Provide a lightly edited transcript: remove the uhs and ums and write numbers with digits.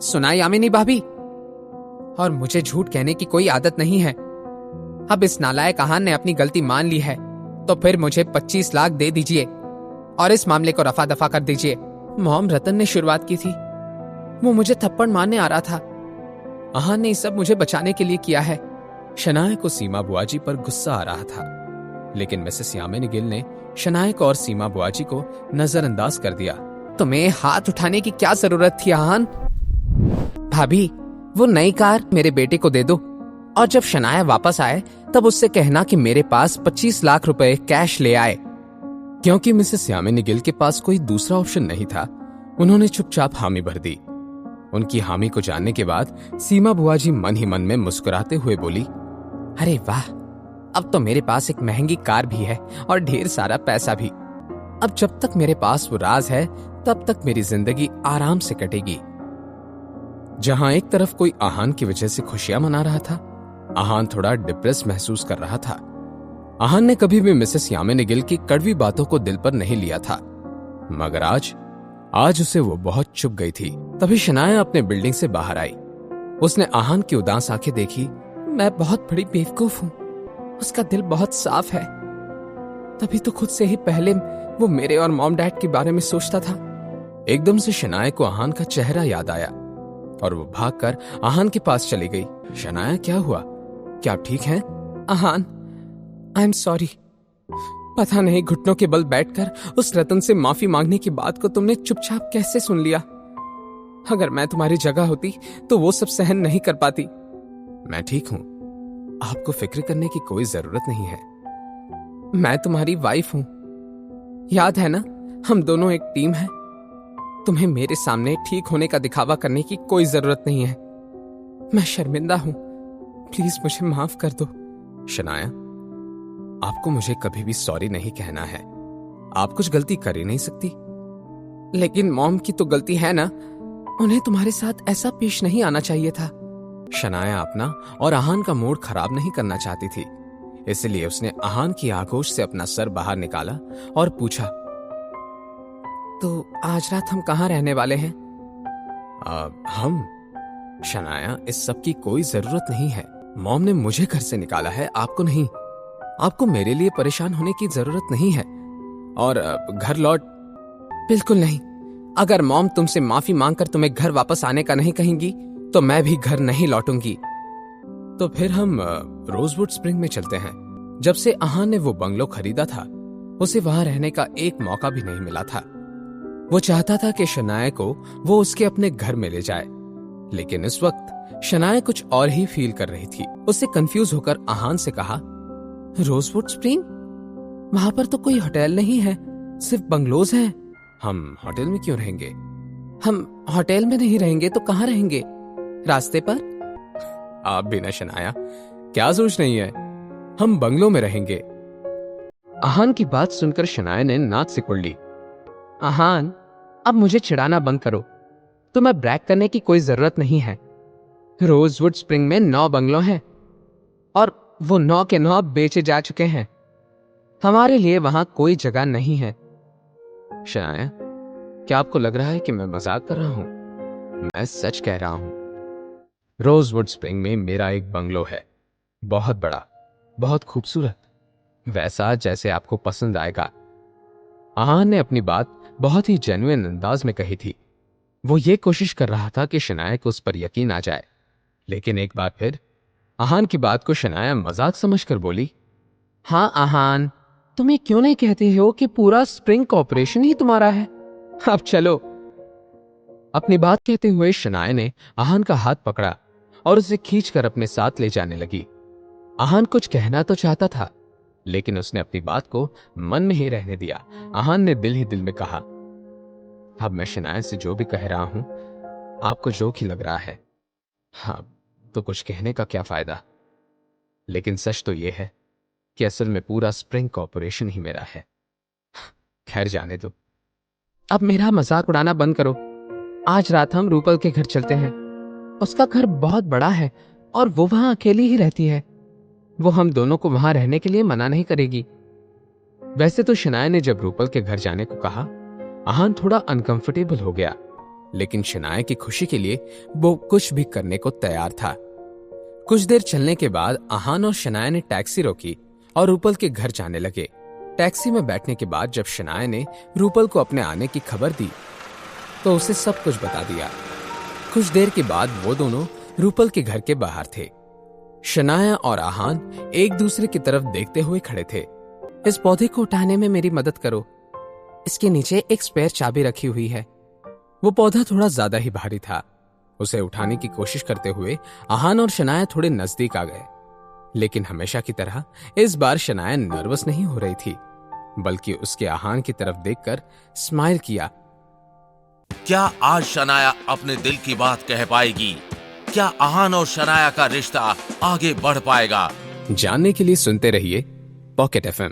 सुना यामिनी भाभी, और मुझे झूठ कहने की कोई आदत नहीं है। अब इस नालायक आहान ने अपनी गलती मान ली है, तो फिर मुझे 25 लाख दे दीजिए और इस मामले को रफा दफा कर दीजिए। मॉम, रतन ने शुरुआत की थी। वो मुझे थप्पड़ मारने आ रहा था। आहान ने ये सब मुझे बचाने के लिए किया है। शनाया को सीमा बुआजी पर गुस्सा आ रहा था, लेकिन मिसेस यामिनी गिल ने शनाया को और सीमा बुआजी को नजरअंदाज कर दिया। तुम्हें हाथ उठाने की क्या जरूरत थी आहान? भाभी, वो नई कार मेरे बेटे को दे दो, और जब शनाया वापस आए तब उससे कहना कि मेरे पास 25 लाख रुपए कैश ले आए। क्योंकि मिसेस यामिनी गिल के पास कोई दूसरा ऑप्शन नहीं था, उन्होंने चुपचाप हामी भर दी। उनकी हामी को जानने के बाद सीमा बुआजी मन ही मन में मुस्कुराते हुए बोली, अरे वाह, अब तो मेरे पास एक महंगी कार भी है और ढेर सारा पैसा भी। अब जब तक मेरे पास वो राज है तब तक मेरी जिंदगी आराम से कटेगी। जहां एक तरफ कोई आहान की वजह से खुशियां मना रहा था, आहान थोड़ा डिप्रेस महसूस कर रहा था। आहान ने कभी भी मिसेस यामिनी गिल की कड़वी बातों को दिल पर नहीं लिया था, मगर आज उसे वो बहुत चुभ गई थी। तभी शनाया अपने बिल्डिंग से बाहर आई। उसने आहान की उदास आंखें देखी। मैं बहुत बड़ी बेवकूफ हूं। उसका दिल बहुत साफ है, तभी तो खुद से ही पहले वो मेरे और मॉम डैड के बारे में सोचता था। एकदम से शनाया को आहान का चेहरा याद आया और वो भागकर आहान के पास चली गई। शनाया, क्या हुआ? क्या आप ठीक हैं? आहान, आई एम सॉरी। पता नहीं घुटनों के बल बैठकर उस रतन से माफी मांगने की बात को तुमने चुपचाप कैसे सुन लिया। अगर मैं तुम्हारी जगह होती तो वो सब सहन नहीं कर पाती। मैं ठीक हूं, आपको फिक्र करने की कोई जरूरत नहीं है। मैं तुम्हारी वाइफ हूं, याद है ना? हम दोनों एक टीम हैं। तुम्हें मेरे सामने ठीक होने का दिखावा करने की कोई जरूरत नहीं है। मैं शर्मिंदा हूं, प्लीज मुझे माफ कर दो। शनाया, आपको मुझे कभी भी सॉरी नहीं कहना है। आप कुछ गलती कर ही नहीं सकती। लेकिन मॉम की तो गलती है ना, उन्हें तुम्हारे साथ ऐसा पेश नहीं आना चाहिए था। शनाया अपना और आहान का मूड खराब नहीं करना चाहती थी, इसलिए उसने आहान की आगोश से अपना सर बाहर निकाला और पूछा, तो आज रात हम कहाँ रहने वाले हैं? हम? शनाया, इस सब की कोई जरूरत नहीं है। मॉम ने मुझे घर से निकाला है, आपको नहीं। आपको मेरे लिए परेशान होने की जरूरत नहीं है। और घर लौट। बिल्कुल नहीं। अगर मॉम तुमसे माफी मांगकर तुम्हें घर वापस आने का नहीं कहेंगी तो मैं भी घर नहीं लौटूंगी। तो फिर हम रोजवुड स्प्रिंग में चलते हैं। जब से आहान ने वो बंगलो खरीदा था, उसे वहां रहने का एक मौका भी नहीं मिला था। वो चाहता था कि शनाया को वो उसके अपने घर में ले जाए, लेकिन इस वक्त शनाया कुछ और ही फील कर रही थी। उससे कंफ्यूज होकर आहान से कहा, रोजवुड स्प्रिंग? वहां पर तो कोई होटल नहीं है, सिर्फ बंगलोज हैं। हम होटल में क्यों रहेंगे? हम होटल में नहीं रहेंगे तो कहाँ रहेंगे? रास्ते पर? आप भी ना शनाया, क्या सोच रही है? हम बंगलों में रहेंगे। आहान की बात सुनकर शनाया ने नाक सिकुड़ ली। आहान, अब मुझे चिढ़ाना बंद करो। तुम्हें ब्रैक करने की कोई जरूरत नहीं है। रोजवुड स्प्रिंग में 9 बंगलों हैं और वो 9 के 9 बेचे जा चुके हैं। हमारे लिए वहां कोई जगह नहीं है। शनाया, क्या आपको लग रहा है कि मैं मजाक कर रहा हूं? मैं सच कह रहा हूं। रोजवुड स्प्रिंग में मेरा एक बंगलो है, बहुत बड़ा, बहुत खूबसूरत, वैसा जैसे आपको पसंद आएगा। आहान ने अपनी बात बहुत ही जेन्युइन अंदाज में कही थी। वो ये कोशिश कर रहा था कि शनाया को उस पर यकीन आ जाए, लेकिन एक बार फिर आहान की बात को शनाया मजाक समझकर बोली, हाँ आहान, तुम ये क्यों नहीं कहते हो कि पूरा स्प्रिंग कॉर्पोरेशन ही तुम्हारा है? अब चलो। अपनी बात कहते हुए शनाया ने आहान का हाथ पकड़ा और उसे खींचकर अपने साथ ले जाने लगी। आहान कुछ कहना तो चाहता था, लेकिन उसने अपनी बात को मन में ही रहने दिया। आहान ने दिल ही दिल में कहा, अब मैं शनाया से जो भी कह रहा हूं, आपको जोक ही लग रहा है। हाँ, तो कुछ कहने का क्या फायदा? लेकिन सच तो यह है कि असल में पूरा स्प्रिंग कॉर्पोरेशन ही मेरा है। खैर, जाने दो। अब मेरा मजाक उड़ाना बंद करो। आज रात हम रूपल के घर चलते हैं। उसका घर बहुत बड़ा है और वो वहां अकेली ही रहती है। वो हम दोनों को वहां रहने के लिए मना नहीं करेगी। वैसे तो शनाया ने जब रूपल के घर जाने को कहा, आहान थोड़ा अनकंफर्टेबल हो गया। लेकिन शनाया की खुशी के लिए वो कुछ भी करने को तैयार था। कुछ देर चलने के बाद आहान और शनाया ने टैक्सी रोकी और रूपल के घर जाने लगे। टैक्सी में बैठने के बाद जब शनाया ने रूपल को अपने आने की खबर दी तो उसे सब कुछ बता दिया। कुछ देर के बाद वो दोनों रूपल के घर के बाहर थे। शनाया और आहान एक दूसरे की तरफ देखते हुए खड़े थे। इस पौधे को उठाने में मेरी मदद करो, इसके नीचे एक स्पेयर चाबी रखी हुई है। वो पौधा थोड़ा ज्यादा ही भारी था। उसे उठाने की कोशिश करते हुए आहान और शनाया थोड़े नजदीक आ गए, लेकिन हमेशा की तरह इस बार शनाया नर्वस नहीं हो रही थी, बल्कि उसके आहान की तरफ देखकर स्माइल किया। क्या आज शनाया अपने दिल की बात कह पाएगी? क्या आहान और शनाया का रिश्ता आगे बढ़ पाएगा? जानने के लिए सुनते रहिए पॉकेट एफएम।